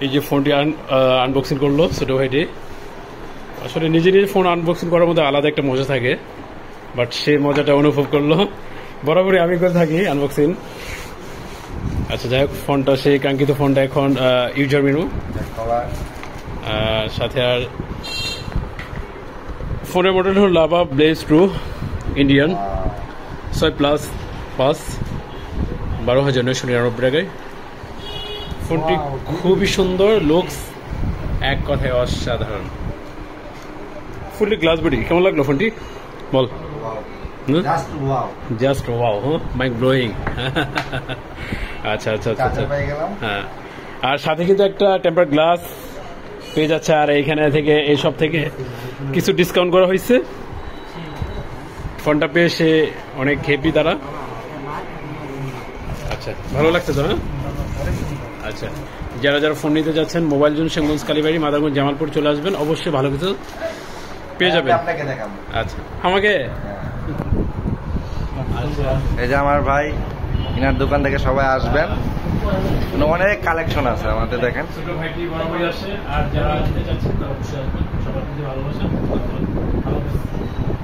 এই যে ফোনটি আনবক্সিং করলো ছোট ভাইটি। আসলে নিজে নিজে ফোন আনবক্সিং করার মধ্যে আলাদা একটা মজা থাকে, বাট সে মজাটা অনুভব করলো। বরাবরই আমি করে থাকি আনবক্সিং। আচ্ছা যাই হোক, ফোনটা সেই কাঙ্ক্ষিত ফোনটা এখন ইউজার মেনু, সাথে আর ফোনের মডেল হল লাভা ব্লেজ 2 ইন্ডিয়ান 6+5 12,999 টাকায়। ফোনটি খুবই সুন্দর, লুকস এক কথায় অসাধারণ। Fully glass body. কেমন লাগলো ফোনটি বল? Just wow, mind blowing. আচ্ছা আচ্ছা আচ্ছা আচ্ছা, হ্যাঁ। আর সাথে কিন্তু একটা টেম্পার গ্লাস পেয়ে যাচ্ছে, আর এইখানে থেকে এইসব থেকে কিছু ডিসকাউন্ট করা হয়েছে। ফোনটা পেয়ে সে অনেক হ্যাপি তারা। আচ্ছা, ভালো লাগছে তো? হ্যাঁ, আচ্ছা। যারা যারা ফোন নিতে যাচ্ছেন মোবাইল জোন সেনগঞ্জ কালীবাড়ি মাদারগঞ্জ জামালপুর চলে আসবেন, অবশ্যই ভালো কিছু পেয়ে যাবেন। আচ্ছা, আমাকে এই যে আমার ভাই, ইনার দোকান থেকে সবাই আসবেন, অনেক কালেকশন আছে আমাদের। দেখেন ছোট ভাইটি বরাবরই আসে, আর যারা নিতে যাচ্ছেন অবশ্যই আসবেন। সবার প্রতি ভালোবাসা।